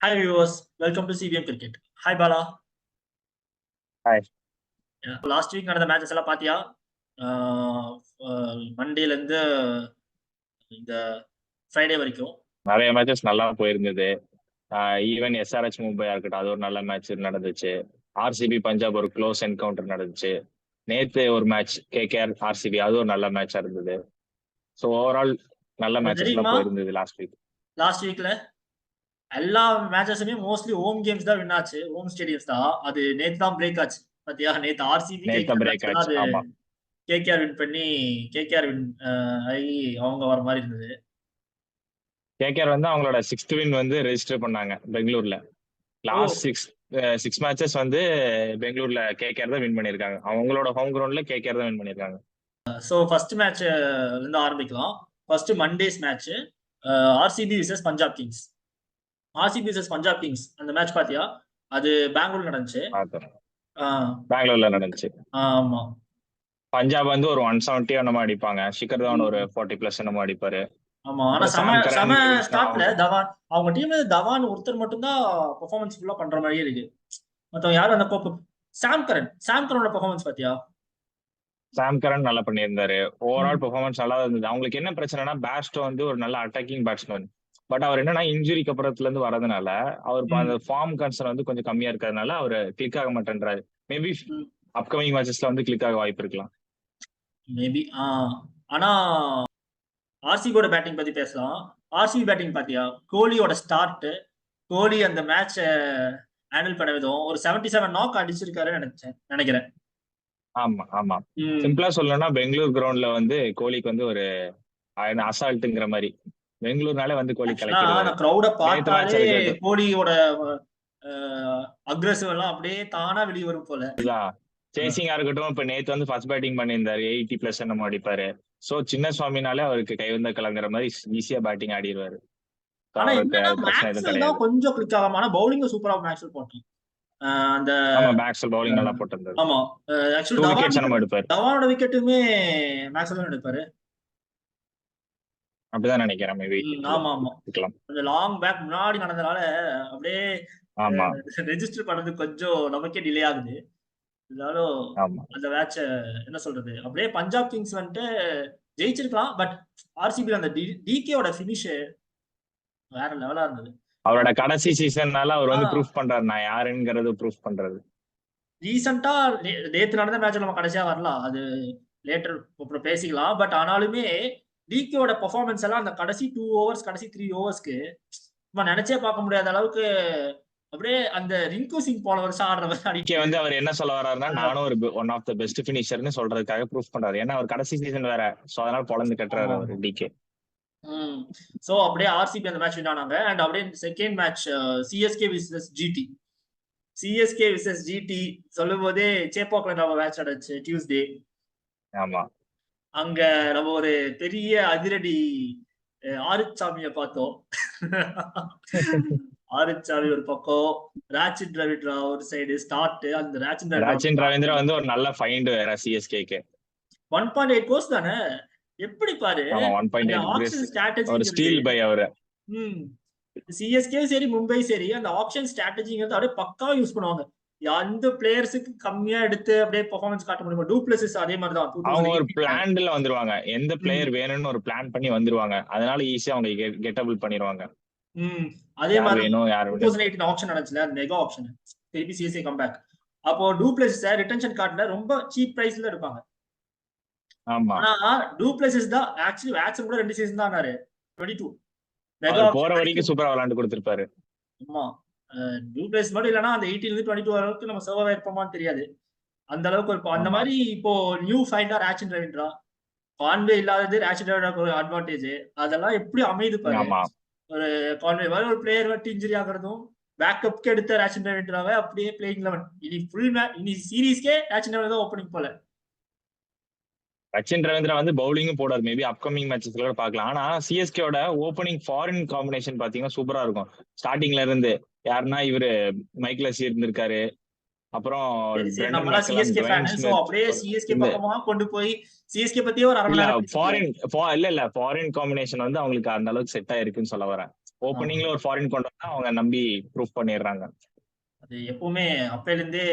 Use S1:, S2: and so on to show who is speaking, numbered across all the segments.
S1: Hi viewers, welcome to CBM Cricket. Hi Bala.
S2: Hi.
S1: Last week நடந்த matches எல்லாம் பாத்தியா? மண்டேல இருந்து இந்த ஃப்ரைடே வரைக்கும்
S2: நிறைய மேட்சஸ் நல்லா போயிருந்தது. ஈவன் எஸ்ஆர்எச் மும்பையா இருக்கட்டும், அது ஒரு நல்ல மேட்ச் நடந்துச்சு. ஆர்சிபி பஞ்சாப் ஒரு க்ளோஸ் என்கவுண்டர் நடந்துச்சு. நேத்து ஒரு மேட்ச் கேகேஆர் ஆர்சிபி, அது ஒரு நல்ல மேட்சா இருந்தது. ஸோ ஓவரால் நல்ல மேட்சஸ் எல்லாம் போயிருந்தது
S1: லாஸ்ட் வீக்ல எல்லா மேட்சஸுமே மோஸ்ட்லி ஹோம் கேம்ஸ் தான் வின் ஆச்சு. ஹோம் ஸ்டேடியம்ஸ் தான். அது நேத்து தான் பிரேக் ஆச்சு. பாத்தியா? நேத்து ஆர்சிபி கேகேஆர் வின் பண்ணி கேகேஆர் வின் ஆகி அவங்க வர மாதிரி இருந்தது.
S2: கேகேஆர் வந்து அவங்களோட 6th வின் வந்து ரெஜிஸ்டர் பண்ணாங்க பெங்களூர்ல. லாஸ்ட் சிக்ஸ் மேட்சஸ் வந்து பெங்களூர்ல கேகேஆர் தான் வின் பண்ணிருக்காங்க. அவங்களோட ஹோம் கிரவுண்ட்ல கேகேஆர் தான் வின் பண்ணிருக்காங்க.
S1: சோ ஃபர்ஸ்ட் மேட்ச் இருந்து ஆரம்பிக்கலாம். First Monday's match RCB versus Punjab Kings. RCB versus Punjab Kings அந்த மேட்ச் பாத்தியா? அது பெங்களூர்ல நடந்துச்சு.
S2: பெங்களூர்ல நடந்துச்சு.
S1: ஆமா.
S2: பஞ்சாப் வந்து ஒரு 170 என்னமோ அடிப்பாங்க. ஷிகர் தவான் ஒரு 40+ என்னமோ அடிப்பாரு.
S1: ஆமா. ஆனா செம ஸ்டார்ட்ல தவான், அவங்க டீம்ல தவான் ஒருத்தர் மட்டும் தான் பெர்ஃபார்மன்ஸ் ஃபுல்லா பண்ற மாதிரியே இருக்கு. மத்தவங்க யாரும் அந்த சாம் கரனோட பெர்ஃபார்மன்ஸ் பாத்தியா?
S2: சாம் கரன் நல்லா பண்ணியிருந்தாரு. ஓவரால் பெர்ஃபார்மன்ஸ் நல்லா இருந்தது. அவங்களுக்கு என்ன பிரச்சனைனா, பேஸ்டோ வந்து ஒரு நல்ல அட்டாக்கிங் பேட்ஸ்மேன். பட் அவர் என்னன்னா இன்ஜுரிக்கு அப்புறத்துல இருந்து வரதுனால அவர் அந்த ஃபார்ம் கன்சர்ன் வந்து கொஞ்சம் கம்மியா இருக்கிறதுனால அவர் கிளிக் ஆக மாட்டேன்றாரு. மேபி அப்கமிங் மேட்சஸ்ல வந்து கிளிக் ஆக வாய்ப்பு இருக்கலாம்.
S1: மேபி. ஆனா ஆர்சிபியோட பேட்டிங் பத்தி பேசலாம். ஆர்சிபி பேட்டிங் பாத்தியா? கோலியோட ஸ்டார்ட், கோலி அந்த மேட்ச ஹேண்டில் பண்ண விதம், ஒரு 77 நாக் அடிச்சிருக்காருன்னு நினைக்கிறேன்.
S2: ஆமா ஆமா. சிம்பிளா சொல்லணும்னா பெங்களூர் கிரவுண்ட்ல வந்து கோலிக்கு வந்து ஒரு அசால்ட்டுங்கிற மாதிரி. பெங்களூர்னாலே வந்து கோலி
S1: கோலியோட அக்ரெசிவ் எல்லாம் அப்படியே தானா வெளியே வரும் போல.
S2: சேசிங்கா இருக்கட்டும், இப்ப நேத்து வந்து ஃபர்ஸ்ட் பேட்டிங் பண்ணியிருந்தாரு. 80+ என்னமோ அடிப்பாரு. சோ சின்ன சுவாமினாலே அவருக்கு கை வந்த கலங்குற மாதிரி ஈஸியா பேட்டிங் ஆடிடுவாரு.
S1: கொஞ்சம் கிளிக் ஆகாம, ஆனா பவுலிங் சூப்பரா மேக்ஸ்வெல் போட்டான். அந்த
S2: மேக்ஸ்வெல் பவுலிங் நல்லா போட்டிருந்தாரு.
S1: ஆமா. ஆக்சுவலி தவானோட விக்கெட்டுமே மேக்ஸ்வெல் தான் எடுப்பாரு.
S2: அப்படிதான் நினைக்கிறேன். மேபி.
S1: ஆமா ஆமா. கொஞ்சம் லாங் பேக் முன்னாடி நடந்தனால அப்படியே ரெஜிஸ்டர் பண்றது கொஞ்சம் நமக்கே டிலே ஆகுது. இருந்தாலும் அந்த மேட்ச என்ன சொல்றது, அப்படியே பஞ்சாப் கிங்ஸ் வந்துட்டு ஜெயிச்சிருக்கலாம். பட் ஆர்சிபி அந்த டிகேவோட ஃபினிஷ் வேற லெவலா இருந்தது.
S2: அவரோட கடைசி சீசன்னால அவர் வந்து ப்ரூஃப் பண்றாரு நான் யாருங்கிறது ப்ரூஃப் பண்றது.
S1: ரீசெண்டா நேத்து நடந்த மேட்ச்ல நம்ம கடைசியா வரலாம், அது லேட்டர் அப்புறம் பேசிக்கலாம். பட் ஆனாலுமே டிகேவோட பெர்ஃபார்மன்ஸ் எல்லாம் அந்த கடைசி 2 ஓவர்ஸ் கடைசி 3 ஓவர்ஸ்க்கு நம்ம நினைச்சே பார்க்க முடியாத அளவுக்கு அப்படியே அந்த ரிங்கு சிங் போன வருஷம் ஆடுறவர்
S2: டிகே வந்து அவர் என்ன சொல்ல வர்றாருன்னா, நானும் ஒரு ஒன் ஆஃப் த பெஸ்ட் ஃபினிஷர்னு சொல்றதுக்காக ப்ரூஃப் பண்றாரு. ஏன்னா அவர் கடைசி சீசன் வேற, சோ அதனால பொழந்து கட்டுறாரு அவர் டிகே.
S1: சோ அப்படியே ஆர்சிபி அந்த மேட்ச் வின் ஆனாங்க. அண்ட் அப்படியே second match CSK versus GT. CSK versus GT சொல்லும் போதே சேப்பாக்ல நம்ம மேட்ச் நடந்துச்சு டியூஸ்டே.
S2: ஆமா.
S1: அங்க நம்ம ஒரு பெரிய அதிரடி ஆறுச்சாமிய பார்த்தோம். ஆறுச்சாமி ஒரு பக்கம், ராச்சின் ரவீந்திரா ஒரு சைடு ஸ்டார்ட். அந்த
S2: ராச்சின் ரவீந்திரா வந்து ஒரு நல்ல ஃபைண்ட் வேற சிஎஸ்கேக்கு.
S1: 1.8 கோர்ஸ் தானே, எப்படி பாரு.
S2: 1.8 ஒரு ஸ்டீல் பை அவரு.
S1: சிஎஸ்கே சரி மும்பை சரி, அந்த ஆப்ஷன் ஸ்ட்ராட்டஜிங்கிறது அப்படியே பக்காவா யூஸ் பண்ணுவாங்க. அந்த பிளேயர்ஸுக்கு கம்மியா எடுத்து அப்படியே பெர்ஃபார்மன்ஸ் காட்ட முடியுமா? டூப்ளசிஸ் அதே மாதிரி தான்.
S2: அவங்க ஒரு பிளான்ல வந்துருவாங்க. எந்த பிளேயர் வேணும்னு ஒரு பிளான் பண்ணி வந்துருவாங்க. அதனால ஈஸியா அவங்க கெட்டபிள் பண்ணிடுவாங்க.
S1: அதே மாதிரி 2018 ஆப்ஷன் நடந்துச்சுல, மெகா ஆப்ஷன், திருப்பி சிஎஸ்கே கம்பேக். அப்போ டூப்ளசிஸ் ரிட்டென்ஷன் கார்டுல ரொம்ப சீப் பிரைஸ்ல இருப்பாங்க.
S2: ஆமா.
S1: ஆனா டூப்ளசிஸ் தான் ஆக்சுவலி வாட்சன் கூட 2 சீசன் தான் ஆனாரு. 22
S2: மெகா போற வரைக்கும் சூப்பரா விளையாண்டு கொடுத்திருப்பாரு.
S1: ஆமா. டூப்ளசிஸ் மட்டும் இல்லனா அந்த 18 இருந்து 22 வரைக்கும் நம்ம சர்வ் ஆயிருப்போமான்னு தெரியாது. அந்த அளவுக்கு இருப்போம். அந்த மாதிரி இப்போ நியூ ஃபைண்டா ராச்சின் ரவீந்திரா, கான்வே இல்லாதது ராச்சின் ரவீந்திராக்கு ஒரு அட்வான்டேஜ். அதெல்லாம் எப்படி அமையுது பாரு. ஒரு கான்வே வேற ஒரு பிளேயர் வந்து இன்ஜுரி ஆகுறதும், பேக்கப்க்கு எடுத்த ராச்சின் ரவீந்திராவை அப்படியே பிளேயிங் 11. இனி சீரீஸ்க்கே ராச்சின் ரவீந்திரா தான் ஓப்பனிங் போல.
S2: ரச்சின் ரவீந்திரா வந்து பவுலிங்கும் போடாரு. மேபி அப்கமிங் மேட்சஸ்ல கூட பார்க்கலாம். ஆனா சிஎஸ்கேவோட ஓப்பனிங் ஃபாரின் காம்பினேஷன் பாத்தீங்கன்னா சூப்பரா இருக்கும். ஸ்டார்டிங்ல இருந்து யாருன்னா இவரு மைக்கேல் ஹசி இருந்திருக்காரு. அப்புறம்
S1: கொண்டு போய் சிஎஸ்கே பத்தியே ஒரு
S2: ஃபாரின் காம்பினேஷன் வந்து அவங்களுக்கு அந்த அளவுக்கு செட் ஆயிருக்குன்னு சொல்ல வரேன். ஓப்பனிங்ல ஒரு ஃபாரின் கொண்டு வந்தா அவங்க நம்பி ப்ரூஃப் பண்ணிடுறாங்க.
S1: அது எப்பவுமே அப்பையில இருந்தே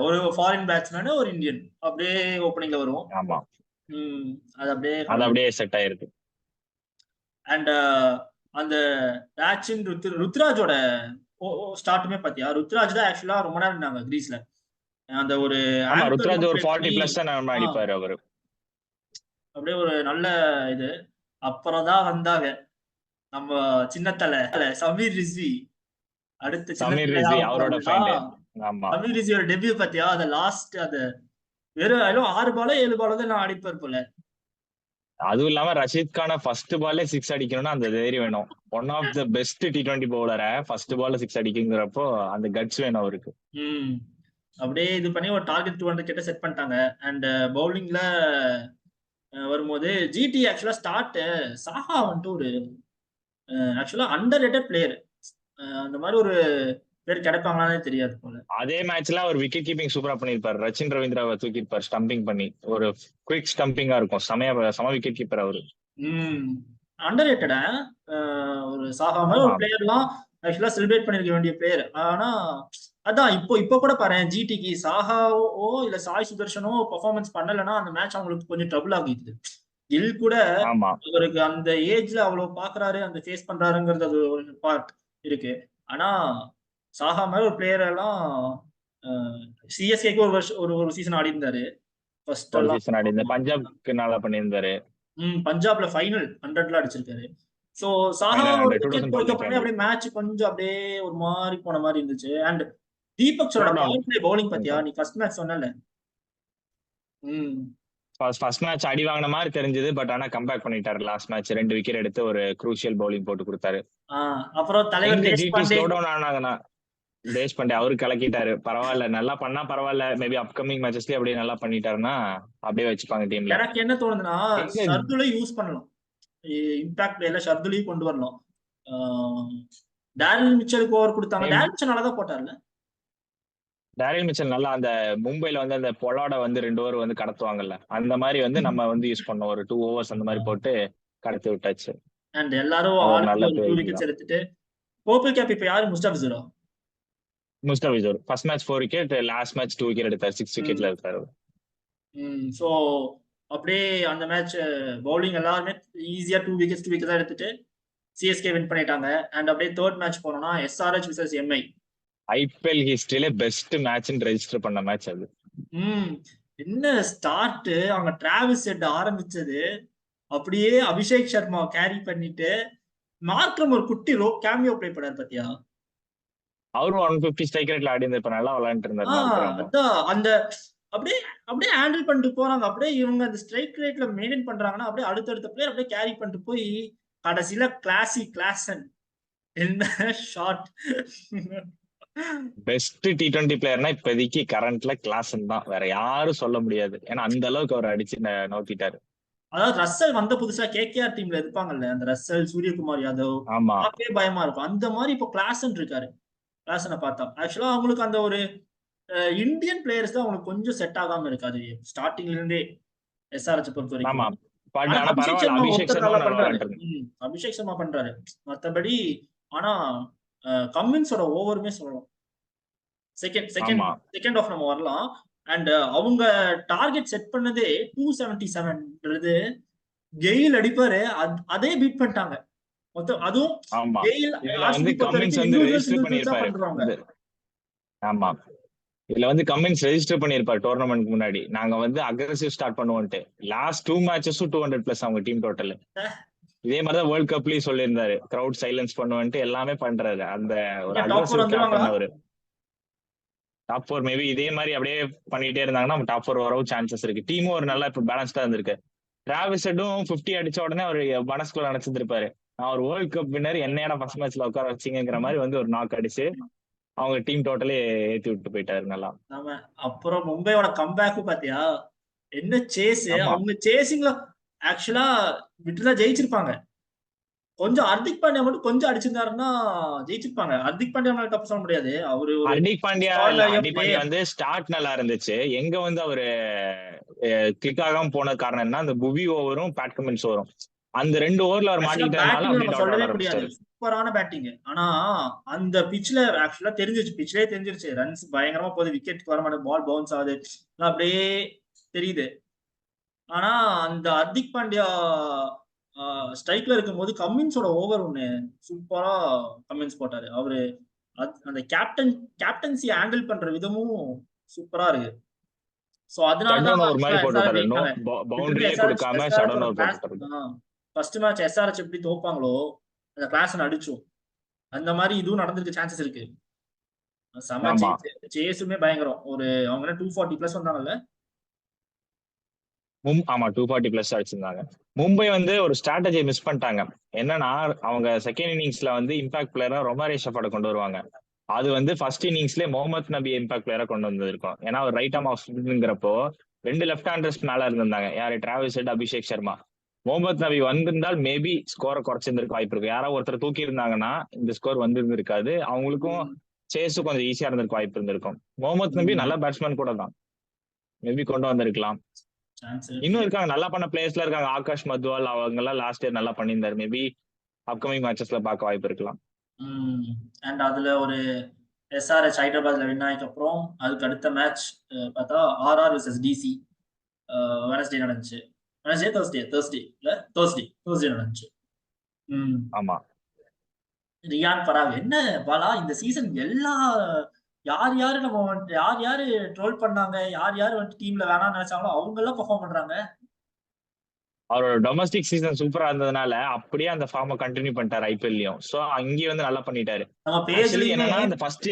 S1: ஒரு ஃபாரின் பேட்ஸ்மேன் ஒரு இந்தியன் அப்படியே ஓப்பனிங்ல வரும்.
S2: ஆமா,
S1: அது அப்படியே
S2: அது அப்படியே செட் ஆயிருக்கு.
S1: அண்ட் அந்த ராச்சின் ருத்ராஜோட ஸ்டார்ட்டுமே பாத்தியா, ருத்ராஜ் தான் ஆக்சுவலா ரொம்ப நேரம் இருந்தாங்க கிரீஸ்ல. அந்த ஒரு
S2: ஆமா,
S1: anchor
S2: ருத்ராஜ்
S1: role
S2: ஒரு
S1: play
S2: 40
S1: பண்ணி,
S2: பிளஸ் தான் நம்ம அடிப்பாரு அவரு.
S1: அப்படியே ஒரு நல்ல இது. அப்புறம் தான் வந்தாங்க நம்ம சின்ன தலை சமீர் ரிஸ்வி. அடுத்த சின்ன
S2: சமீர்
S1: தலை
S2: ரிஸ்வி
S1: யாரும்
S2: அவரோட
S1: போறாங்க.
S2: ஃபைண்ட். ஆமா,
S1: சமீர் ரிஸ்வியோட டெபியூ பாத்தியா, அந்த லாஸ்ட் அந்த வெறும் 6 பாலோ 7 பாலோ தான் நான் அடிப்பார் போல.
S2: அதுவும் இல்லாம ரஷீத் கான ஃபர்ஸ்ட் பால்ல 6 அடிக்கணும்னா அந்த தைரியம் வேணும். One of the best T20 பவுலரை ஃபர்ஸ்ட் பால்ல 6 அடிக்குங்கிறப்போ அந்த கட்ஸ் வேணும் அவருக்கு.
S1: அப்படியே இது பண்ணி ஒரு டார்கெட் 200 கிட்ட செட் பண்ணிட்டாங்க. அண்ட் பவுலிங்ல வரும்போது ஜிடி ஆக்சுவலா ஸ்டார்ட் சாஹா வந்துட்டு ஒரு ஆக்சுவலா அண்டர் ரேட்டட் பிளேயர். அந்த மாதிரி ஒரு பேர் கிடைப்பாங்களானே தெரியாது போல.
S2: அதே மேட்ச்ல அவர் விக்கெட் கீப்பிங் சூப்பரா பண்ணிருப்பாரு. ரச்சின் ரவீந்திராவை தூக்கிருப்பாரு ஸ்டம்பிங் பண்ணி. ஒரு குயிக் ஸ்டம்பிங்கா இருக்கும். சம விக்கெட் கீப்பர் அவரு.
S1: அண்டர் ரேட்டடா ஒரு சாஹா மாதிரி ஒரு பிளேயர்லாம் ஆக்சுவலா செலிப்ரேட் பண்ணிருக்க வேண்டிய பிளேயர். ஆனா அதான் இப்போ கூட பாரு, ஜிடிக்கு சாஹாவோ இல்ல சாய் சுதர்ஷனோ பெர்ஃபார்மன்ஸ் பண்ணலன்னா அந்த மேட்ச் அவங்களுக்கு கொஞ்சம் ட்ரபிள் ஆகிடுது. கில் கூட அவருக்கு அந்த ஏஜ்ல அவ்வளவு பாக்குறாரு, அந்த ஃபேஸ் பண்றாருங்கிறது அது ஒரு பார்ட் இருக்கு. ஆனா சாஹா மாதிரி ஒரு பிளேயர் எல்லாம் சிஎஸ்கேக்கு ஒரு சீசன் ஆடி இருந்தாரு. ஃபர்ஸ்ட் எல்லாம்
S2: பஞ்சாப்க்கு நல்லா பண்ணியிருந்தாரு.
S1: பஞ்சாப்ல ஃபைனல் 100ல அடிச்சிருக்காரு. சோ சாஹா ஒரு விக்கெட் போயிட்ட உடனே அப்படியே மேட்ச் கொஞ்சம் அப்படியே ஒரு மாதிரி போன மாதிரி இருந்துச்சு. அண்ட் தீபக்ஸோட பவர் பிளே பவுலிங் பத்தியா, நீ ஃபர்ஸ்ட் மேட்ச் சொன்னல.
S2: ஃபர்ஸ்ட் மேட்ச் அடி வாங்கின மாதிரி தெரிஞ்சது. பட் ஆனா கம்பேக் பண்ணிட்டாரு. லாஸ்ட் மேட்ச் 2 விக்கெட் எடுத்து ஒரு குரூஷியல் பவுலிங் போட்டு கொடுத்தாரு.
S1: அப்புறம் தலைவர்
S2: தேஷ் பாண்டே அவரு கலக்கிட்டாரு. பரவாயில்ல, நல்லா பண்ணா பரவாயில்ல. மேபி அப்கமிங் மேட்சஸ்லயே அப்படியே நல்லா பண்ணிட்டாருன்னா அப்படியே வச்சுப்பாங்க டீம்ல.
S1: எனக்கு என்ன தோணுதுன்னா, ஷர்துலை யூஸ் பண்ணலாம், இம்பாக்ட் பிளேல ஷர்துலையும் கொண்டு வரலாம். டேரில் மிச்சலுக்கு ஓவர் கொடுத்தாங்க. டேரில் மிச்சல் நல்லா தான் போட்டார்ல.
S2: டேரில் மிச்சல் நல்லா அந்த மும்பைல வந்து அந்த பொலாட வந்து 2 ஓவர் வந்து கடத்துவாங்கல்ல, அந்த மாதிரி வந்து நம்ம வந்து யூஸ் பண்ணோம். ஒரு 2 ஓவர்ஸ் அந்த மாதிரி போட்டு கடத்தி விட்டாச்சு.
S1: அண்ட் எல்லாரும் ஆளுக்கு ஒரு 2 விக்கெட்ஸ் எடுத்துட்டு பர்பிள் கேப் இப்ப யாரு, முஸ்டாபிசுரா.
S2: Mustafizur first match 4 wicket, last match 2 wicket எடுத்தார். 6 விக்கெட்ல இருக்காரு.
S1: சோ அப்படியே அந்த மேட்ச் பவுலிங் எல்லாருமே ஈஸியா 2 விக்கெட்ஸ் தான் எடுத்துட்டு சிஎஸ்கே வின் பண்ணிட்டாங்க. அண்ட் அப்படியே தேர்ட் மேட்ச் போனோம்னா எஸ்ஆர்எச் விசஸ் எம்ஐ.
S2: ஐபிஎல் ஹிஸ்டரியில பெஸ்ட் மேட்ச்னு ரெஜிஸ்டர் பண்ண மேட்ச் அது.
S1: என்ன ஸ்டார்ட், அவங்க டிராவிஸ் ஹெட் ஆரம்பிச்சது, அப்படியே அபிஷேக் சர்மா கேரி பண்ணிட்டு மார்க்ரம் ஒரு குட்டி கேமியோ ப்ளே பண்ணார் பாத்தியா.
S2: அவரும் 150 ஸ்ட்ரைக் ரேட்ல ஆடி இருந்தா, இப்ப நல்லா விளையாண்டு இருந்தாரு.
S1: அதான் அந்த அப்படியே ஹேண்டில் பண்ணிட்டு போறாங்க. அப்படியே இவங்க அந்த ஸ்ட்ரைக் ரேட்ல மெயின்டைன் பண்றாங்கன்னா அப்படியே அடுத்தடுத்த பிளேயர் அப்படியே கேரி பண்ணிட்டு போய் கடைசியில கிளாசன் என்ன ஷாட்.
S2: பெஸ்ட் T20 பிளேயர்னா இப்போதைக்கு கரண்ட்ல கிளாசன் தான், வேற யாரும் சொல்ல முடியாது. ஏன்னா அந்த அளவுக்கு அவர் அடிச்சு நோக்கிட்டாரு.
S1: அதாவது ரசல் வந்த புதுசா கேகேஆர் டீம்ல இருப்பாங்கல்ல, அந்த ரசல், சூரியகுமார் யாதவ், அப்பவே பயமா இருக்கும். அந்த மாதிரி இப்போ கிளாசன் இருக்காரு. கிளாசனை பார்த்தா ஆக்சுவலா அவங்களுக்கு அந்த ஒரு இந்தியன் பிளேயர்ஸ் தான் அவங்களுக்கு கொஞ்சம் செட் ஆகாம இருக்காது ஸ்டார்டிங்ல இருந்தே எஸ்ஆர்எச் பொறுத்த வரைக்கும். அபிஷேக் சர்மா பண்றாரு மத்தபடி. ஆனா கம்மின்ஸோட ஓவருமே சொல்லலாம். செகண்ட் ஆஃப் நம்ம வரலாம். அண்ட் அவங்க டார்கெட் செட் பண்ணதே 277 கெயில் அடிப்பாரு, அதே பீட் பண்ணிட்டாங்க மொத்தம். அதுவும்
S2: ஆமா, இதுல வந்து கமின்ஸ் ரெஜிஸ்டர் பண்ணிருப்பாரு டோர்னமெண்ட் முன்னாடி. நாங்க வந்து அக்ரெசிவ் ஸ்டார்ட் பண்ணுவோம்ட்டு. லாஸ்ட் 2 மேட்சஸும் 200+ அவங்க டீம் டோட்டல். இதே மாதிரிதான் வேர்ல்ட் கப்லயும் சொல்லியிருந்தாரு, கிரௌட் சைலன்ஸ் பண்ணுவேன்ட்டு எல்லாமே பண்றாரு. அந்த ஒரு அக்ரெசிவ் கேப்டன் அவரு. டாப் 4 மேபி இதே மாதிரி அப்படியே பண்ணிட்டே இருந்தாங்கன்னா டாப் 4 வரவும் சான்சஸ் இருக்கு. டீமும் ஒரு நல்லா இப்ப பேலன்ஸ்டா இருந்திருக்கு. டிராவிஸ் ஹெட்டும் 50 அடிச்ச உடனே அவர் மனசுக்குள்ள நினைச்சிருப்பாரு, நான் ஒரு வேர்ல்ட் கப் வின்னர், என்னையான ஃபர்ஸ்ட் மேட்ச்ல உட்கார வச்சிங்கிற மாதிரி வந்து ஒரு நாக் அடிச்சு அவங்க டீம் டோட்டலே ஏத்தி விட்டு போயிட்டாரு நல்லா.
S1: அப்புறம் மும்பையோட கம்பேக் பாத்தியா, என்ன சேஸ். அவங்க சேசிங்ல ஆக்சுவலா விட்டுதான் ஜெயிச்சிருப்பாங்க. கொஞ்சம் ஹர்திக் பாண்டியா மட்டும் கொஞ்சம் அடிச்சிருந்தாருன்னா ஜெயிச்சிருப்பாங்க. ஹர்திக் பாண்டியா தப்பு சொல்ல முடியாது. அவரு
S2: ஹர்திக் பாண்டியா வந்து ஸ்டார்ட் நல்லா இருந்துச்சு. எங்க வந்து அவரு கிளிக் ஆகாம போன காரணம் என்ன, அந்த புவி ஓவரும் பேட் கமின்ஸ் ஓவரும், அந்த 2 ஓவர்ல அவர் மாட்டிக்கிட்டதுனால
S1: சொல்லவே முடியாது. சூப்பரான பேட்டிங். ஆனா அந்த பிட்ச்ல ஆக்சுவலா தெரிஞ்சிருச்சு ரன்ஸ் பயங்கரமா போகுது, விக்கெட் வர மாட்டேங்குது, பால் பவுன்ஸ் ஆகுது, அப்படியே தெரியுது. ஆனா அந்த ஹர்திக் பாண்டியா ஸ்ட்ரைக்ல இருக்கும்போது கம்மின்ஸோட ஓவர் ஒண்ணு சூப்பரா கம்மின்ஸ் போட்டாரு. அவரு அந்த கேப்டன்சி ஹேண்டில் பண்ற விதமும் சூப்பரா இருக்கு. சோ
S2: ஷட்
S1: அதனாலதான்
S2: டவுன் ஓவர் மாதிரி
S1: ஆக்சுவலா
S2: போட்டு
S1: எஸ்ஆர்
S2: விட்டாரு. நோ
S1: ஜெயிச்சாங்க.
S2: பவுண்டரியே கொடுக்காம ஷட் டவுன் ஓவர் போட்டு விட்டாரு.
S1: ஃபர்ஸ்ட் மேட்ச் எஸ்ஆர்எச் எப்படி தோப்பாங்களோ அந்த கிளாஸ் அடிச்சோம், அந்த மாதிரி இதுவும் நடந்திருக்கு, சான்சஸ் இருக்கு. செம
S2: ஆமா
S1: சேஸுமே பயங்கரம். அவங்க 240 பிளஸ் வந்தாங்கல்ல.
S2: ஆமா 240+ அடிச்சிருந்தாங்க. மும்பை வந்து ஒரு ஸ்ட்ராட்டஜி மிஸ் பண்ணிட்டாங்க. என்னன்னா அவங்க செகண்ட் இன்னிங்ஸ்ல வந்து இம்பாக்ட் பிளேயரா ரொமாரி ஷெஃபர்ட கொண்டு வருவாங்க. அது வந்து ஃபர்ஸ்ட் இன்னிங்ஸ்ல முகமது நபி இம்பாக்ட் பிளேயரா கொண்டு வந்திருக்கும். ஏன்னா அவர் ரைட் ஆர்ம் ஆஃப்ங்கிறப்போ 2 லெஃப்ட் ஹேண்டர்ஸ் மேல இருந்திருந்தாங்க. யாரு? Travis Head, Abhishek Sharma. முகமது நபி வந்திருந்தால் மேபி ஸ்கோரை குறைச்சிருந்திருக்க வாய்ப்பு இருக்கு. யாராவது ஒருத்தர் தூக்கி இருந்தாங்கன்னா இந்த ஸ்கோர் வந்திருந்திருக்காது. அவங்களுக்கும் சேஸும் கொஞ்சம் ஈஸியா இருந்திருக்க வாய்ப்பு இருந்திருக்கும். முகமது நபி நல்ல பேட்ஸ்மேன் கூட தான், மேபி கொண்டு வந்திருக்கலாம். இன்னும் இருக்காங்க நல்லா பண்ண பிளேயர்ஸ்ல இருக்காங்க. ஆகாஷ் மத்வால் அவங்க எல்லாம் லாஸ்ட் இயர் நல்லா பண்ணியிருந்தாரு. மேபி அப்கமிங் மேட்சஸ்ல பார்க்க வாய்ப்பு இருக்கலாம்.
S1: அண்ட் அதுல ஒரு எஸ்ஆர்எச் ஹைதராபாத்ல வின் ஆயிக்கு அப்புறம் அதுக்கு அடுத்த மேட்ச் பார்த்தா ஆர்ஆர் vs டிசி வெனஸ்டே நடந்துச்சு. வெனஸ்டே தேர்ஸ்டே நடந்துச்சு.
S2: ஆமா
S1: ரியான் பராக் என்ன பாலா இந்த சீசன் யார் யாரு ட்ரோல் பண்ணாங்க, யார் வந்துட்டு டீம்ல வேணாம்னு நினைச்சாங்களோ அவங்க எல்லாம் பெர்ஃபார்ம் பண்றாங்க.
S2: அவரோட டொமஸ்டிக் சீசன் சூப்பரா இருந்ததுனால அப்படியே அந்த ஃபார்மை கண்டினியூ பண்ணிட்டாரு ஐபிஎல்லையும். சோ அங்கேயே வந்து நல்லா பண்ணிட்டாரு. என்னன்னா இந்த ஃபர்ஸ்ட்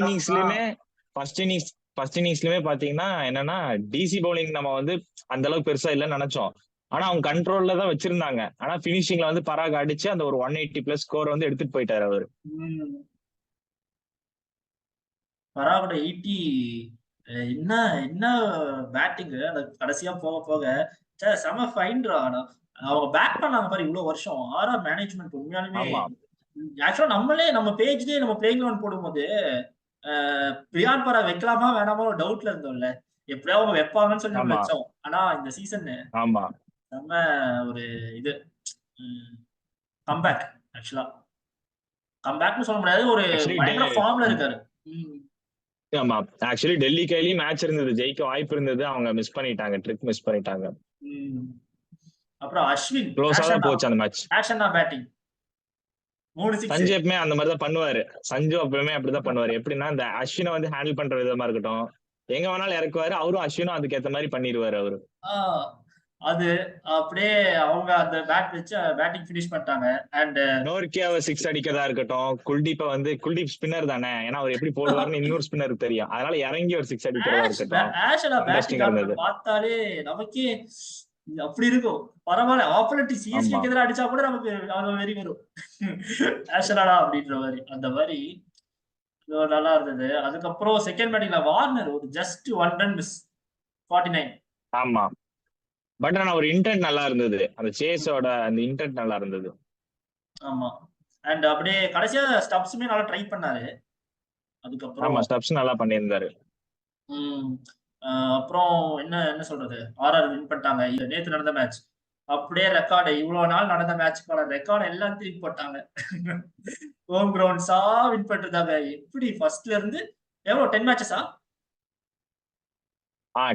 S2: இன்னிங்ஸ்லயுமே பாத்தீங்கன்னா என்னன்னா டிசி பவுலிங் நம்ம வந்து அந்த அளவுக்கு பெருசா இல்லைன்னு நினைச்சோம். ஆனா அவங்க கண்ட்ரோல்ல தான் வச்சிருந்தாங்க. ஆனா பினிஷிங்ல வந்து பராக் அடிச்சு அந்த ஒரு 180+ ஸ்கோர் வந்து எடுத்துட்டு போயிட்டாரு அவரு.
S1: பராகோட 80 என்ன என்ன பேட்டிங் அந்த கடைசியா போக போக செம ஃபைன்ரா. அவங்க பேக் பண்ணாங்க பாரு இவ்வளவு வருஷம். ஆர்ஆர் மேனேஜ்மெண்ட் உண்மையாலுமே ஆக்சுவலா நம்ம பேஜ்லயே நம்ம பிளேயிங் கிரவுண்ட் போடும்போது பிரியான் பராக் வைக்கலாமா வேணாமா ஒரு டவுட்ல இருந்தோம்ல. எப்படியா அவங்க வைப்பாங்கன்னு சொல்லி நம்ம வச்சோம். ஆனா இந்த சீசன் செம்ம ஒரு இது கம்பேக். ஆக்சுவலா கம்பேக்னு சொல்ல முடியாது, ஒரு பயங்கர ஃபார்ம்ல இருக்காரு.
S2: ஆமா ஆக்சுவலி டெல்லி கையிலயும் மேட்ச் இருந்தது, ஜெயிக்க வாய்ப்பு இருந்தது, அவங்க மிஸ் பண்ணிட்டாங்க, ட்ரிக் மிஸ் பண்ணிட்டாங்க.
S1: அப்புறம் அஸ்வின்
S2: க்ளோஸா தான் போச்சு அந்த மேட்ச்.
S1: ஆக்ஷனா பேட்டிங் 3-6.
S2: சஞ்சு எப்பவுமே அந்த மாதிரி தான் பண்ணுவாரு. சஞ்சு எப்பவுமே அப்படிதான் பண்ணுவாரு. எப்படின்னா இந்த அஸ்வினை வந்து ஹேண்டில் பண்ற விதமா இருக்கட்டும், எங்க வேணாலும் இறக்குவாரு. அவரும் அஸ்வினும் அதுக்கு ஏத்த மாதிரி பண்ணிடுவாரு அவரு.
S1: அது அப்படியே அவங்க அந்த பேட் வச்சு பேட்டிங் ஃபினிஷ் பண்ணிட்டாங்க. அண்ட்
S2: நோர்க்கியாவை 6 அடிக்கிறதா இருக்கட்டும், குல்தீப் ஸ்பின்னர் தானே, ஏன்னா அவர் எப்படி போடுவாருன்னு இன்னொரு ஸ்பின்னருக்கு தெரியும். அதனால இறங்கி ஒரு 6 அடிக்கிறதா இருக்கட்டும்.
S1: பார்த்தாலே நமக்கே அப்படி இருக்கும். பரவாயில்ல, ஆப்போனன்ட் சிஎஸ்கேக்கு எதிராக அடிச்சா கூட நமக்கு அது வெறி வரும். ஆஷலாடா அப்படின்ற மாதிரி அந்த மாதிரி நல்லா இருந்தது. அதுக்கப்புறம் செகண்ட் பேட்டிங்ல வார்னர் ஒரு ஜஸ்ட் 1 ரன் மிஸ் 49.
S2: ஆமா பட் ஆனா ஒரு இன்டென்ட் நல்லா இருந்தது, அந்த சேஸோட அந்த இன்டென்ட் நல்லா இருந்தது.
S1: ஆமா அண்ட் அப்படியே கடைசியா ஸ்டப்ஸுமே நல்லா ட்ரை பண்ணாரு. அதுக்கப்புறம்
S2: ஆமா ஸ்டப்ஸ் நல்லா பண்ணியிருந்தாரு.
S1: அப்புறம் என்ன சொல்றது, ஆர்ஆர் வின் பண்ணிட்டாங்க. நேத்து நடந்த மேட்ச் அப்படியே ரெக்கார்டு, இவ்வளவு நாள் நடந்த மேட்சுக்கான ரெக்கார்டு எல்லாம் திருப்பி போட்டாங்க. ஹோம் கிரவுண்ட்ஸா வின் பண்ணிருந்தாங்க. எப்படி ஃபர்ஸ்ட்ல இருந்து எவ்வளவு 10 மேட்சஸா?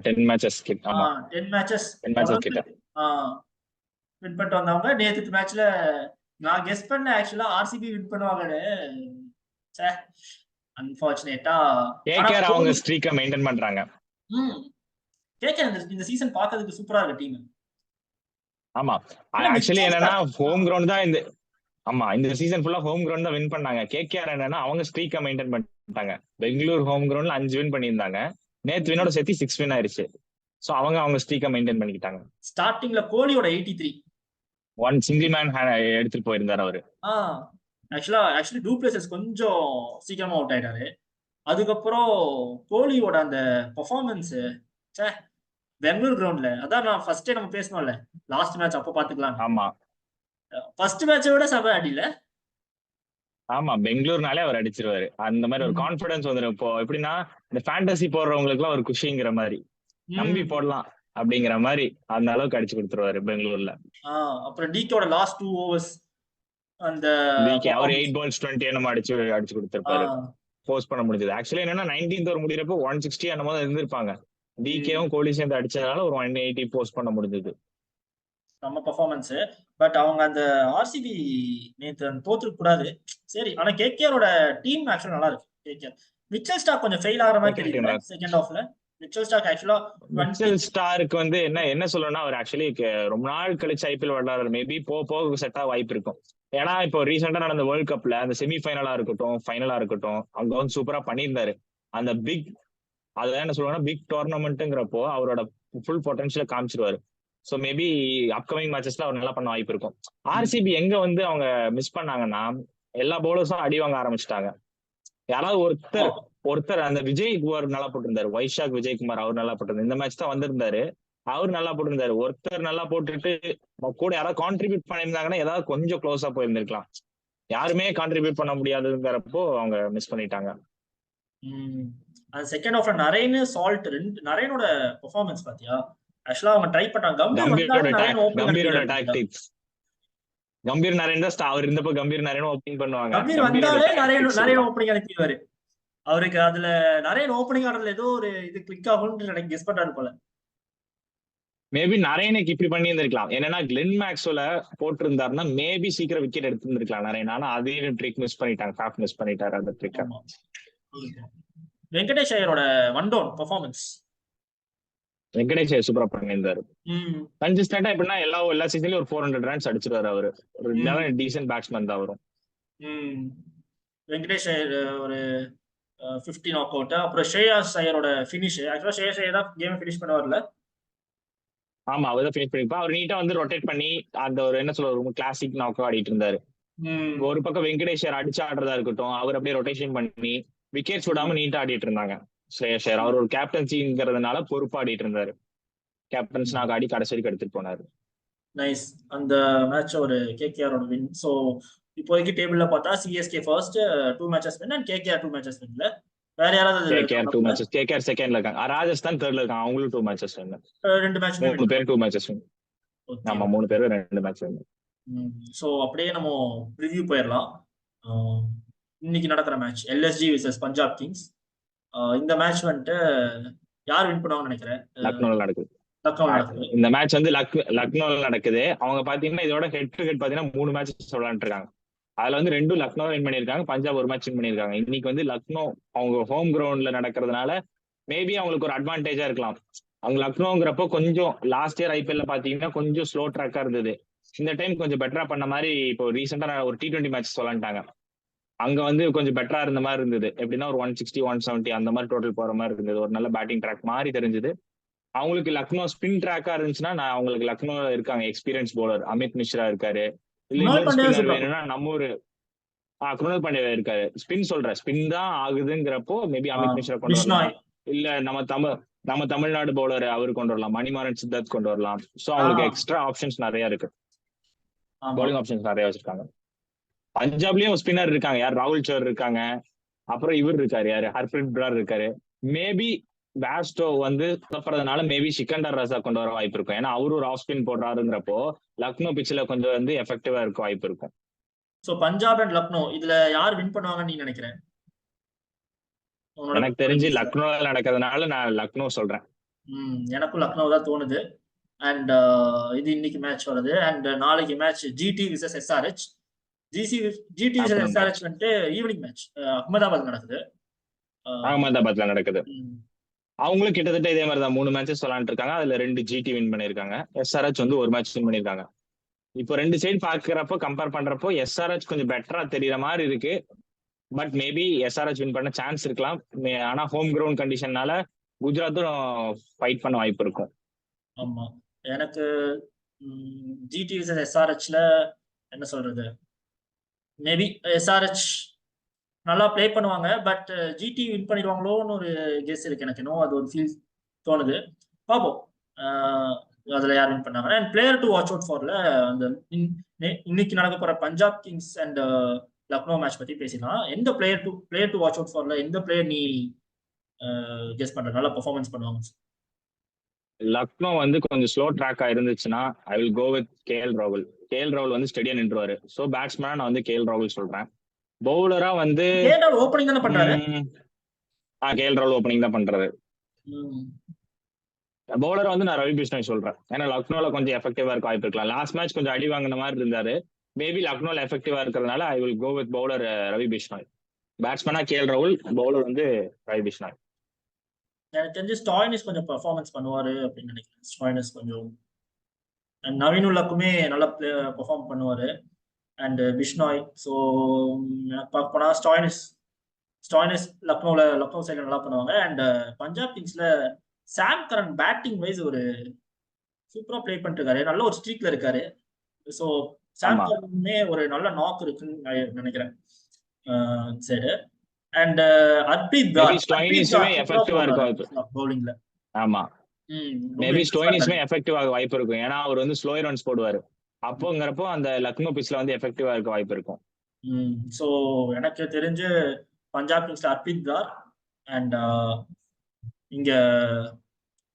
S2: 10 மேட்சஸ் கிட்ட. ஆமா
S1: 10 மேட்சஸ்
S2: கிட்ட
S1: வின் பண்ணிட்டு வந்தவங்க. நேத்து மேட்ச்ல நான் கெஸ் பண்ண ஆக்சுவலா ஆர்சிபி வின் பண்ணுவாங்கன்னு. அன்பார்ச்சுனேட்டா
S2: கேகேஆர் அவங்க ஸ்ட்ரீக்க மெயின்டைன் பண்றாங்க.
S1: கேகேஆர் இந்த சீசன் பார்க்கிறதுக்கு சூப்பரா இருக்கு டீம்.
S2: ஆமா ஆக்சுவலி என்னன்னா ஹோம் கிரவுண்ட் தான் இந்த சீசன் ஃபுல்லா ஹோம் கிரவுண்ட் தான் வின் பண்ணாங்க. கேகேஆர் என்னன்னா அவங்க ஸ்ட்ரீக்க மெயின்டைன் பண்ணிட்டாங்க. பெங்களூர் ஹோம் கிரவுண்ட்ல 5 வின் பண்ணியிருந்தாங்க. நேத்து வினோட சேர்த்து 6 வின் ஆயிருச்சு. சோ அவங்க ஸ்ட்ரீக்க மெயின்டைன் பண்ணிக்கிட்டாங்க.
S1: ஸ்டார்டிங்ல கோலியோட 83
S2: ஒன் சிங்கிள் மேன் எடுத்துட்டு போயிருந்தாரு அவரு.
S1: ஆக்சுவலி டூப்ளேசஸ் கொஞ்சம் சீக்கிரமா அவுட் ஆயிட்டாரு. அதுக்கப்புறம் கோலியோட அந்த பெர்ஃபார்மன்ஸ் பெங்களூர் கிரவுண்ட்ல, அதான் நான் ஃபர்ஸ்டே நம்ம பேசணும்ல லாஸ்ட் மேட்ச், அப்ப பாத்துக்கலாம்.
S2: ஆமா
S1: ஃபர்ஸ்ட் மேட்சை விட சபை அடியில.
S2: ஆமா பெங்களூர்னாலே அவர் அடிச்சிருவாரு. அந்த மாதிரி ஒரு கான்பிடன்ஸ் வந்துடும். இப்போ எப்படின்னா இந்த ஃபேண்டசி போடுறவங்களுக்கு எல்லாம் ஒரு குஷிங்கிற மாதிரி, நம்பி போடலாம் அப்படிங்கிற மாதிரி அந்த அளவுக்கு அடிச்சு கொடுத்துருவாரு பெங்களூர்ல.
S1: அப்புறம் டிகேவோட லாஸ்ட் 2 overs அந்த
S2: டிகே அவர்
S1: பெர்ஃபார்மன்ஸ்.
S2: 8 balls 20 என்னமோ அடிச்சு கொடுத்திருப்பாரு. போஸ்ட் பண்ண முடிஞ்சது. ஆக்சுவலி என்னன்னா 19th ஓவர் முடியறப்போ 160 என்னமோ இருந்திருப்பாங்க. டிகேவும் கோலி சேர்ந்து அடிச்சதுனால ஒரு 180 போஸ்ட் பண்ண முடிஞ்சது.
S1: நம்ம பெர்ஃபார்மன்ஸ். பட் அவங்க அந்த ஆர்சிபி நேத்து தோத்துக்க கூடாது. சரி, ஆனா கேகேஆரோட டீம் ஆக்சுவலா நல்லா இருக்கு. கேகேஆர் மிச்சல் ஸ்டார்க் கொஞ்சம் ஃபெயில் ஆகிற மாதிரி தெரியல செகண்ட் ஹாஃப்ல. மிச்சல் ஸ்டார்க் ஆக்சுவலா
S2: மிச்சல் ஸ்டாருக்கு வந்து என்ன சொல்லணும்னா அவர் ஆக்சுவலி ரொம்ப நாள் கழிச்சு ஐபிஎல் விளையாடுறாரு. மேபி போக செட் ஆக வாய்ப்பு இருக்கும். ஏன்னா இப்போ ரீசெண்டா நடந்த வேர்ல்ட் கப்ல அந்த செமி ஃபைனலா இருக்கட்டும் ஃபைனலா இருக்கட்டும் அவங்க வந்து சூப்பரா பண்ணியிருந்தாரு. அந்த அதான் என்ன சொல்லுவாங்கன்னா பிக் டோர்னமெண்ட்டுங்கிறப்போ அவரோட ஃபுல் பொட்டன்ஷியலை காமிச்சிருவாரு. ஸோ மேபி அப்கமிங் மேட்சஸ்ல அவர் நல்லா பண்ண வாய்ப்பு இருக்கும். ஆர்சிபி எங்க வந்து அவங்க மிஸ் பண்ணாங்கன்னா எல்லா பவுலர்ஸும் அடி வாங்க ஆரம்பிச்சிட்டாங்க. யாராவது ஒருத்தர் அந்த விஜய் குமார் நல்லா போட்டிருந்தாரு. வைஷாக் விஜயகுமார் அவர் நல்லா போட்டிருந்தாரு. இந்த மேட்ச் தான் வந்திருந்தாரு. அவர் நல்லா போட்டிருந்தாரு. ஒருத்தர் நல்லா போட்டுட்டு கூட யாராவது கான்ட்ரிபியூட் பண்ணியிருந்தாங்கன்னா ஏதாவது கொஞ்சம் க்ளோஸா போயிருந்திருக்கலாம். யாருமே கான்ட்ரிபியூட் பண்ண முடியாதுங்கிறப்போ அவங்க மிஸ் பண்ணிட்டாங்க.
S1: அந்த செகண்ட் ஹாஃப்ல நரேன் சால்ட் நரேனோட பெர்ஃபார்மன்ஸ் பாத்தியா? ஆக்சுவலா அவங்க ட்ரை பண்ணாங்க.
S2: கம்பீரோட டாக்டிக்ஸ். கம்பீர் நரேன் தான் அவர் இருந்தப்போ கம்பீர் நரேன் ஓப்பனிங் பண்ணுவாங்க.
S1: கம்பீர் வந்தாலே நரேன் ஓப்பனிங் அனுப்பிடுவாரு. அவருக்கு அதுல நரேன் ஓப்பனிங் ஆடுறதுல ஏதோ ஒரு இது கிளிக் ஆகும்னு எனக்கு கெஸ் பண்றாரு போல.
S2: மேபி நரேனுக்கு இப்படி பண்ணி இருந்திருக்கலாம். என்னன்னா கிளென் மேக்ஸ்வெல்ல போட்டிருந்தாருன்னா மேபி சீக்கிரம் விக்கெட் எடுத்திருந்திருக்கலாம் நரேன். ஆனா அதையும் ட்ரிக் மிஸ் பண்ணிட்டாங்க. காஃப் மிஸ் பண்ணிட்டாரு அந்த ட்ரிக்.
S1: வெங்கடேஷ் ஐயரோட one down performance.
S2: Venkatesh Iyer சூப்பரா பண்ணியிருந்தாரு. கன்சிஸ்டன்டா எப்படின்னா எல்லா சீசன்லயும் ஒரு 400 ரன்ஸ் அடிச்சிருவாரு அவரு. ஒரு டீசன்ட் பேட்ஸ்மேன் தான் வரும்.
S1: வெங்கடேஷ் ஐயர் ஒரு 50 நாக் அவுட். அப்புறம் ஸ்ரேயாஸ் ஐயரோட ஃபினிஷ். ஆக்சுவலா ஸ்ரேயாஸ் ஐயர் தான் கேம் ஃபினிஷ் பண்ண வரல.
S2: ஆமா அவர் தான் ஃபினிஷ் பண்ணிருப்பா. அவர் நீட்டா வந்து ரொட்டேட் பண்ணி அந்த ஒரு என்ன சொல்ற ஒரு கிளாசிக் நாக் ஆடிட்டு இருந்தாரு. ஒரு பக்கம் வெங்கடேஷ் ஐயர் அடிச்சு ஆடுறதா இருக்கட்டும் அவர் அப்படியே ரொட்டேஷன் பண்ணி விக்கெட்ஸ் விடாம நீட்டா ஆடிட்டு இருந்தாங்க. ஸ்ரேயாஸ் ஐயர் அவர் ஒரு கேப்டன்சிங்கிறதுனால பொறுப்பா ஆடிட்டு இருந்தாரு. கேப்டன்ஸ் நாக் ஆடி கடைசி வரைக்கும் எடுத்துட்டு போனாரு.
S1: நைஸ். அந்த மேட்ச் ஒரு கேகேஆரோட வின். சோ இப்போதைக்கு டேபிள்ல பார்த்தா CSK first 2 matches win and KKR 2 matches வின்ல. வேற யாராவது
S2: கேகேஆர் 2 மேட்சஸ். கேகேஆர் செகண்ட்ல இருக்காங்க. ராஜஸ்தான் தேர்ட்ல இருக்காங்க. அவங்களும் 2 மேட்சஸ் வின்.
S1: 2 மேட்ச்
S2: 3 பேர் 2 மேட்சஸ் வின். ஆமா 3 பேர் 2 மேட்ச் வின்.
S1: சோ அப்படியே நம்ம ரிவ்யூ போயிடலாம். இன்னைக்கு நடக்கிற match LSG versus Punjab Kings. இந்த மேட்ச் வந்துட்டு யார் வின் பண்ணுவாங்கன்னு நினைக்கிறேன்?
S2: லக்னோல நடக்குது. இந்த மேட்ச் வந்து லக்னோல நடக்குது. அவங்க பாத்தீங்கன்னா இதோட ஹெட் டு ஹெட் பாத்தீங்கன்னா 3 மேட்சஸ் விளையாண்டு இருக்காங்க. அதுல வந்து 2 லக்னோ வின் பண்ணிருக்காங்க. பஞ்சாப் ஒரு மேட்ச் வின் பண்ணிருக்காங்க. இன்னைக்கு வந்து லக்னோ அவங்க ஹோம் கிரவுண்ட்ல நடக்கிறதுனால மேபி அவங்களுக்கு ஒரு அட்வான்டேஜா இருக்கலாம். அவங்க லக்னோங்கிறப்போ கொஞ்சம் லாஸ்ட் இயர் ஐபிஎல்ல பாத்தீங்கன்னா கொஞ்சம் ஸ்லோ ட்ராக்கா இருந்தது. இந்த டைம் கொஞ்சம் பெட்டரா பண்ண மாதிரி இப்போ ரீசெண்டா ஒரு T20 மேட்ச் சொல்லிட்டாங்க. அங்க வந்து கொஞ்சம் பெட்டரா இருந்த மாதிரி இருந்தது. எப்படின்னா ஒரு 160 170 அந்த மாதிரி டோட்டல் போற மாதிரி இருந்தது. ஒரு நல்ல பேட்டிங் ட்ராக் மாதிரி தெரிஞ்சது. அவங்களுக்கு லக்னோ ஸ்பின் ட்ராக்கா இருந்துச்சுன்னா நான் அவங்களுக்கு லக்னோ இருக்காங்க எக்ஸ்பீரியன்ஸ் பவுலர் அமித் மிஸ்ரா இருக்காரு. வேணும்னா நம்ம ஒரு குருணால் பாண்டியா இருக்காரு. ஸ்பின் தான் ஆகுதுங்கிறப்போ மேபி அமித் மிஸ்ரா கொண்டு வரலாம். இல்ல நம்ம தமிழ்நாடு பவுலர் அவரு கொண்டு வரலாம். மணிமாறன் சித்தார்த் கொண்டு வரலாம். சோ அவங்களுக்கு எக்ஸ்ட்ரா ஆப்ஷன்ஸ் நிறைய இருக்கு. பவுலிங் ஆப்ஷன்ஸ் நிறைய வச்சிருக்காங்க. பஞ்சாப்லயும் ஸ்பின்னர் இருக்காங்க. யார் ராகுல் சௌர் இருக்காங்க. அப்புறம் இவர் இருக்காரு யாரு ஹர்ப்ரீத் பிரார் இருக்காரு. மேபி பேஸ்டோ வந்து தப்புறதுனால மேபி சிக்கண்டர் ரஸா கொண்டு வர வாய்ப்பு இருக்கும். ஏன்னா அவரு ஒரு ஆஃப் ஸ்பின் போடுறாருங்கிறப்போ லக்னோ பிச்சில கொஞ்சம் வந்து எஃபெக்டிவா இருக்க வாய்ப்பு இருக்கும்.
S1: சோ பஞ்சாப் அண்ட் லக்னோ இதுல யார் வின் பண்ணுவாங்கன்னு நீ நினைக்கிறேன்?
S2: எனக்கு தெரிஞ்சு லக்னோ நடக்கிறதுனால நான் லக்னோ சொல்றேன்.
S1: எனக்கும் லக்னோ தான் தோணுது. அண்ட் இது இன்னைக்கு மேட்ச் வருது. அண்ட் நாளைக்கு match GT versus SRH. GT versus SRH வந்துட்டு ஈவினிங் மேட்ச் அகமதாபாத் நடக்குது.
S2: அகமதாபாத்ல நடக்குது. அவங்களும் கிட்டத்தட்ட இதே மாதிரி தான் 3 மேட்சஸ் விளையாண்டு இருக்காங்க. அதுல 2 ஜிடி வின் பண்ணிருக்காங்க. எஸ்ஆர்ஹெச் வந்து ஒரு மேட்ச் வின் பண்ணிருக்காங்க. இப்போ 2 சைடு பாக்குறப்போ கம்பேர் பண்றப்போ எஸ்ஆர்ஹெச் கொஞ்சம் பெட்டரா தெரியற மாதிரி இருக்கு. பட் மேபி எஸ்ஆர்ஹெச் வின் பண்ண சான்ஸ் இருக்கலாம். ஆனா ஹோம் கிரவுண்ட் கண்டிஷன்னால குஜராத்தும் ஃபைட் பண்ண வாய்ப்பு இருக்கும்.
S1: ஆமா எனக்கு ஜிடி விசஸ் எஸ்ஆர்ஹெச்ல என்ன சொல்றது, மேபி எஸ்ஆர்ஹெச் நல்லா பிளே பண்ணுவாங்க. பட் ஜிடி வின் பண்ணிடுவாங்களோன்னு ஒரு கெஸ் இருக்கு எனக்கு. இன்னும் அது ஒரு ஃபீல் தோணுது. பார்ப்போம் அதுல யார் வின் பண்ணாங்க. And player to watch out ஃபார்ல அந்த இன்னைக்கு நடக்க போற Punjab Kings and Lucknow match பத்தி பேசிடலாம். எந்த பிளேயர் டு வாட்ச் அவுட் ஃபார்ல எந்த பிளேயர் நீ கெஸ் பண்ற நல்லா பெர்ஃபார்மன்ஸ் பண்ணுவாங்க?
S2: லக்னோ வந்து கொஞ்சம் ஸ்லோ ட்ராக்கா இருந்துச்சுன்னா I will go with KL ராகுல். கேஎல் ராகுல் வந்து ஸ்டெடியா நின்றுவாரு. ஸோ பேட்ஸ்மேனா நான் வந்து கேஎல் ராகுல் சொல்றேன். பவுலரா வந்து
S1: கேஎல் ஓப்பனிங் தானே பண்றாரு.
S2: கேஎல் ராகுல் ஓப்பனிங் தான் பண்றாரு.
S1: ம்.
S2: பவுலர் வந்து நான் ரவி பிஷ்ணாய் சொல்றேன். ஏன்னா லக்னோல கொஞ்சம் எஃபெக்டிவா இருக்க வாய்ப்பு இருக்கலாம். லாஸ்ட் மேட்ச் கொஞ்சம் அடி வாங்கின மாதிரி இருந்தாரு. மேபி லக்னோல எஃபெக்டிவா இருக்கிறதுனால I will go with bowler Ravi Bishnoi. பேட்ஸ்மேனா கேஎல் ராகுல், பவுலர் வந்து ரவி பிஷ்ணாய்.
S1: எனக்கு தெரிஞ்சு ஸ்டாயினிஸ் கொஞ்சம் பெர்ஃபார்மன்ஸ் பண்ணுவாரு அப்படின்னு நினைக்கிறேன். ஸ்டாயினிஸ் கொஞ்சம் நவீனுல்லாக்குமே நல்லா பெர்ஃபார்ம் பண்ணுவாரு. அண்ட் பிஷ்னாய். ஸோ எனக்கு பார்க்க போனா ஸ்டாயினிஸ் லக்னோ சைடில் நல்லா பண்ணுவாங்க. அண்ட் பஞ்சாப் கிங்ஸ்ல சாம் கரன் பேட்டிங் வைஸ் ஒரு சூப்பரா ப்ளே பண்ணிட்டு இருக்காரு. நல்ல ஒரு ஸ்ட்ரீக்ல இருக்காரு. ஸோ சாம் கரனுமே ஒரு நல்ல நாக் இருக்குன்னு நினைக்கிறேன். சரி. அண்ட் அர்பித் பவுலிங்ல.
S2: ஆமா, மேபி ஸ்டோயினிஸ்மே எஃபெக்டிவ் ஆக வாய்ப்பு இருக்கும். ஏன்னா அவர் வந்து ஸ்லோ ரன்ஸ் போடுவாரு. அப்போங்கிறப்போ அந்த லக்னோ பிச்ல வந்து எஃபெக்டிவா இருக்க வாய்ப்பு இருக்கும்.
S1: ஸோ எனக்கு தெரிஞ்சு பஞ்சாப் கிங்ஸ்ல அர்பித் தார் அண்ட் இங்க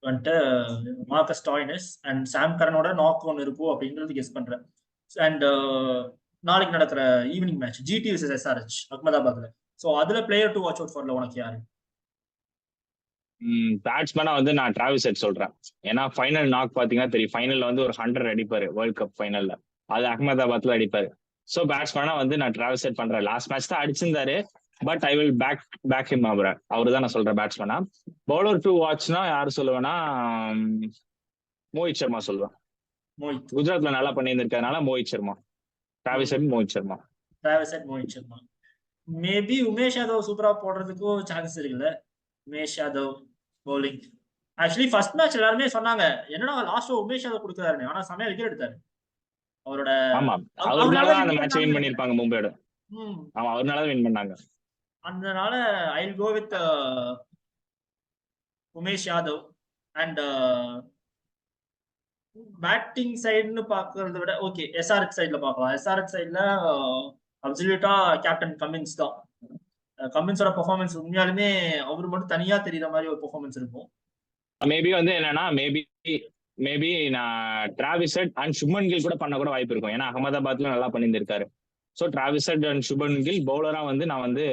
S1: வந்துட்டு மார்க்கஸ் ஸ்டாயினிஸ் அண்ட் சாம் கரனோட நாக் ஒன்று இருக்கும் அப்படின்றது கெஸ் பண்றேன். அண்ட் நாளைக்கு நடக்கிற evening match GT vs SRH அகமதாபாத்ல. ஸோ அதுல பிளேயர் டு வாட்ச் அவுட் ஃபார்ல உனக்கு யாரு?
S2: பேட்ஸ்மேனா வந்து நான் டிராவிஸ் ஹெட் சொல்றேன். ஏன்னா ஃபைனல் நாக் பாத்தீங்கன்னா தெரியும். ஃபைனல்ல வந்து ஒரு 100 அடிப்பாரு வேர்ல்ட் கப் ஃபைனல்ல. அது அகமதாபாத்ல அடிப்பாரு. ஸோ பேட்ஸ்மேனா வந்து நான் டிராவிஸ் ஹெட் பண்றேன். லாஸ்ட் மேட்ச் தான் அடிச்சிருந்தாரு. But I will back him அவரு தான் நான் சொல்றேன் பேட்ஸ்மேனா. பவுலர் டு வாட்ச்னா யாரு சொல்லுவேன்னா மோஹித் சர்மா சொல்லுவேன். குஜராத்ல நல்லா பண்ணியிருந்திருக்கனால Mohit Sharma. Travis Head, Mohit Sharma.
S1: Maybe Umesh Yadav சூப்பரா போடுறதுக்கும் சான்சஸ் இருக்குல்ல. Umesh Yadav bowling. Actually first match எல்லாருமே சொன்னாங்க என்னடா லாஸ்ட் உமேஷ் யாதவ் கொடுக்குறாரு. ஆனா செமையா விக்கெட் எடுத்தாரு. அவரோட
S2: அவர்னால அந்த மேட்ச் வின் பண்ணிருப்பாங்க மும்பையோட. ஆமா, அவர்னால வின் பண்ணாங்க.
S1: அதனால I will go with Umesh Yadav. And batting சைடுன்னு பாக்குறத விட ஓகே SRH சைட்ல பார்க்கலாம். SRH சைட்ல அப்சல்யூட்டா கேப்டன் கமின்ஸ் தான். கமின்ஸோட பெர்ஃபார்மன்ஸ் உண்மையாலுமே அவரு மட்டும் தனியா தெரியுற மாதிரி ஒரு பெர்ஃபார்மன்ஸ் இருக்கும்.
S2: மேபி வந்து என்னன்னா மேபி நான் Travis Head and Shubman Gill கூட பண்ண கூட வாய்ப்பு இருக்கும். ஏன்னா அகமதாபாத்ல நல்லா பண்ணியிருந்திருக்காரு. So Travis Head and Shubman Gill. பவுலரா வந்து நான் வந்து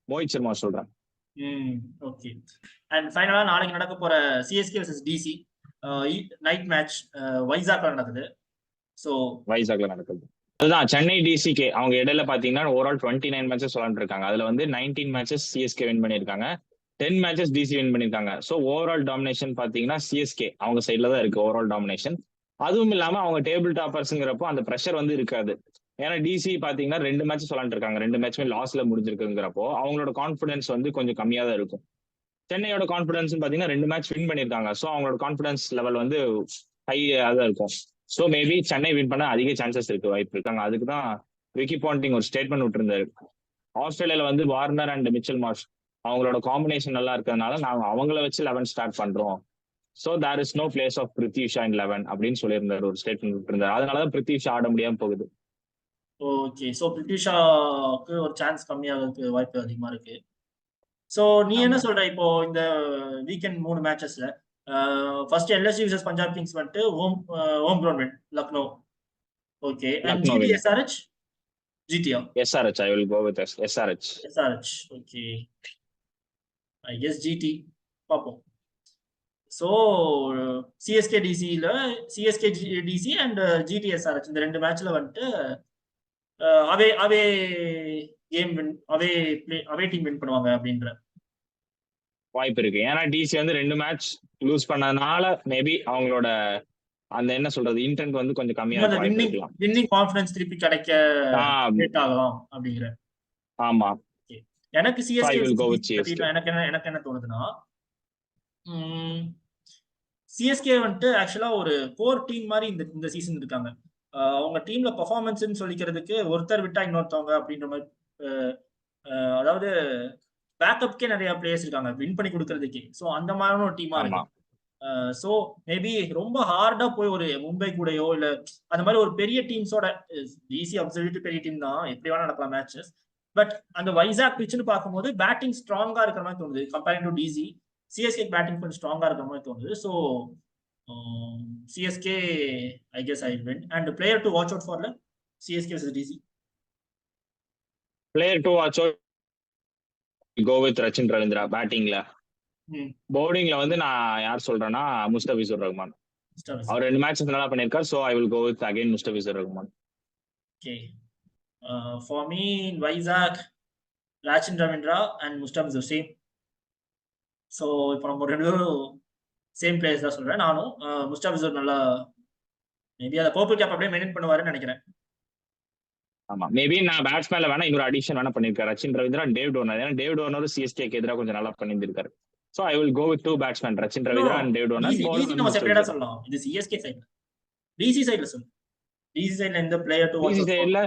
S2: மோஹித் சர்மா சொல்றேன்.
S1: ஓகே. அண்ட் ஃபைனலா நாளைக்கு நடக்க போற CSK vs DC night match வைசாக்ல நடக்குது. ஸோ
S2: வைசாக்ல நடக்குது. அதுதான் சென்னை DCK. அவங்க இடையில பாத்தீங்கன்னா ஓவரால் 29 மேட்சஸ் விளையாண்டுருக்காங்க. அதுல வந்து 19 மேட்சஸ் CSK வின் பண்ணிருக்காங்க. 10 மேட்சஸ் DC வின் பண்ணிருக்காங்க. ஸோ ஓவரால் டாமினேஷன் பாத்தீங்கன்னா CSK அவங்க சைட்ல தான் இருக்கு ஓவரால் டாமினேஷன். அதுவும் இல்லாம அவங்க டேபிள் டாப்பர்ஸ்ங்கிறப்போ அந்த ப்ரெஷர் வந்து இருக்காது. ஏன்னா DC பாத்தீங்கன்னா 2 மேட்சஸ் விளையாண்டுருக்காங்க. 2 மேட்சுமே லாஸ்ல முடிஞ்சிருக்குங்கிறப்போ அவங்களோட கான்ஃபிடன்ஸ் வந்து கொஞ்சம் கம்மியா தான் இருக்கும். சென்னையோட கான்ஃபிடன்ஸ் பாத்தீங்கன்னா 2 மேட்ச் வின் பண்ணிருக்காங்க. ஸோ அவங்களோட கான்ஃபிடன்ஸ் லெவல் வந்து ஹையாக இருக்கும். ஸோ மேபி சென்னை வின் பண்ண அதிக சான்சஸ் இருக்கு, வாய்ப்பு இருக்காங்க. அதுக்கு தான் விக்கி பாண்டிங் ஒரு ஸ்டேட்மெண்ட் விட்டுருந்தாரு. ஆஸ்திரேலியால வந்து வார்னர் அண்ட் மிச்சல் மார்ஷ் அவங்களோட காம்பினேஷன் நல்லா இருக்கிறதுனால நாங்க அவங்கள வச்சு 11 ஸ்டார்ட் பண்றோம். So there is no place of Prithvi Shaw in 11 அப்படின்னு சொல்லியிருந்தாரு, ஒரு ஸ்டேட்மெண்ட் விட்டுருந்தாரு. அதனாலதான் பிரித்யூஷா ஆட முடியாம போகுது.
S1: ஓகே. ஸோ பிரித்யூஷாக்கு ஒரு சான்ஸ் கம்மியாகிறதுக்கு வாய்ப்பு அதிகமா இருக்கு. ஸோ நீ என்ன சொல்ற இப்போ இந்த வீக்கெண்ட் 3 மேட்சஸ்ல first LSG vs Punjab Kings வந்துட்டு home ground win Lucknow. Okay. And GT SRH GTயா?
S2: SRH. I will go with SRH.
S1: Okay. I guess GT பாப்போம். So CSK DC and GT SRH இந்த 2 மேட்ச்ல வந்துட்டு away game win away team win பண்ணுவாங்க அப்படின்ற
S2: வாய்ப்பு இருக்கு. ஏன்னா DC வந்து 2 மேட்ச் லூஸ் பண்ணதுனால மேபி அவங்களோட அந்த என்ன சொல்றது இன்டென்ட் வந்து கொஞ்சம் கம்மியா இருக்கலாம்.
S1: வின்னிங் கான்ஃபிடன்ஸ் திருப்பி கிடைக்க லேட் ஆகலாம் அப்படிங்கிற.
S2: ஆமா.
S1: எனக்கு CSK எனக்கு என்ன தோணுதுன்னா CSK வந்துட்டு ஆக்சுவலா ஒரு கோர் டீம் மாதிரி இந்த சீசன் இருக்காங்க. அவங்க டீம்ல பெர்ஃபார்மன்ஸ்ன்னு சொல்லிக்கிறதுக்கு ஒருத்தர் விட்டா இன்னொருத்தவங்க அப்படின்ற மாதிரி, அதாவது பேக்கப்கே நிறைய பிளேயர்ஸ் இருக்காங்க வின் பண்ணி கொடுக்கறதுக்கே. ஸோ அந்த மாதிரியான ஒரு டீமா இருக்கு. ஸோ மேபி ரொம்ப ஹார்டா போய் ஒரு மும்பை கூடயோ இல்ல அந்த மாதிரி ஒரு பெரிய டீம்ஸோட, DC அப்சல்யூட்லி பெரிய டீம் தான், எப்படி வேணா நடக்கலாம் மேட்சஸ். பட் அந்த வைசாக் பிச்சுன்னு பார்க்கும்போது பேட்டிங் ஸ்ட்ராங்கா இருக்கிற மாதிரி தோணுது comparing to DC. CSK batting கொஞ்சம் ஸ்ட்ராங்கா இருக்கிற மாதிரி தோணுது. So CSK, I guess I will win. And the player to watch out for the CSK versus DC.
S2: Player to watch out, go with Rachin Ravindra battingல. பவுலிங்ல வந்து நான் யார் சொல்றேன்னா முஸ்தபிசுர் ரஹ்மான். அவர் 2 match நல்லா பண்ணிருக்கார். So I will go with again Mustafizur Rahman.
S1: Okay. For me in Vizag, Rachin Ravindra and Mustafizur same. So இப்போ நம்ம ரெண்டு பேரும் சேம் பிளேயர்ஸ் தான் சொல்றேன். நானும் முஸ்தபிசுர் நல்லா மேபி அதை பர்பிள் கேப் அப்படியே மெயின்டைன் பண்ணுவாருன்னு நினைக்கிறேன்.
S2: ஆமா, மேபி நான் பேட்ஸ்மேன்ல வேணா இன்னொரு அடிஷன் வேணா பண்ணிருக்காரு ரச்சின் ரவீந்திரா, டேவிட் வார்னர். ஏன்னா டேவிட் வார்னர் சிஎஸ்கேக்கு எதிராக கொஞ்சம் நல்லா பண்ணியிருக்காரு. So I will go with 2 batsmen, Rachin Ravindra and David Warner.
S1: DC நம்ம செப்பரேட்டா சொல்லலாம். இது CSK சைடுல. DC சைடுல சொல்லு. DC சைடுல எந்த player to watch out?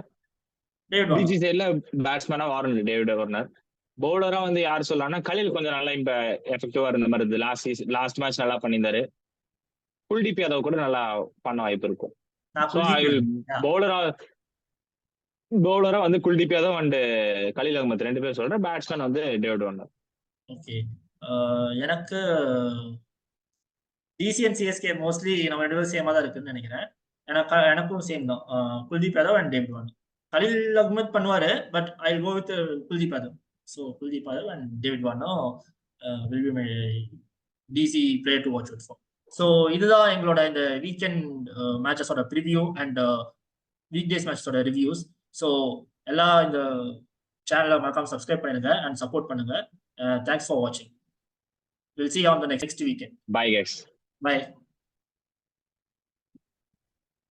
S1: DC
S2: சைடுல பேட்ஸ்மேனா வார்னர், டேவிட் வார்னர். பவுலரா வந்து யார் சொல்லலாம்னா கலில் கொஞ்சம் நல்லா இப்ப எஃபெக்டிவா இருந்த மாதிரி இருக்கு. லாஸ்ட் மேட்ச் நல்லா பண்ணியிருந்தாரு. குல்தீப் யாதவ் கூட நல்லா பண்ண வாய்ப்பு இருக்கும். So I will பவுலரா வந்து குல்தீப் யாதவ் அண்ட் கலீல் அகமத் 2 பேர் சொல்றேன். பேட்ஸ்மேன் வந்து டேவிட் வார்னர்.
S1: ஓகே, எனக்கு டிசி அண்ட் சிஎஸ்கே மோஸ்ட்லி நம்ம 2 பேரும் சேமா தான் இருக்குன்னு நினைக்கிறேன். எனக்கும் சேம் தான். Kuldeep Yadav and David Warner. Khaleel Ahmed பண்ணுவாரு, but I will go with Kuldeep Yadav. So Kuldeep Yadav and David Warner will be my DC player to watch out for. So இதுதான் எங்களோட இந்த வீக்கெண்ட் மேட்சஸோட ப்ரிவியூ அண்ட் வீக் டேஸ் மேட்சஸோட ரிவ்யூஸ். ஸோ எல்லாம் இந்த சேனலை மறக்காம சப்ஸ்கிரைப் பண்ணுங்க அண்ட் சப்போர்ட் பண்ணுங்க. Thanks for watching. We'll see you on the next weekend.
S2: Bye guys.
S1: Bye.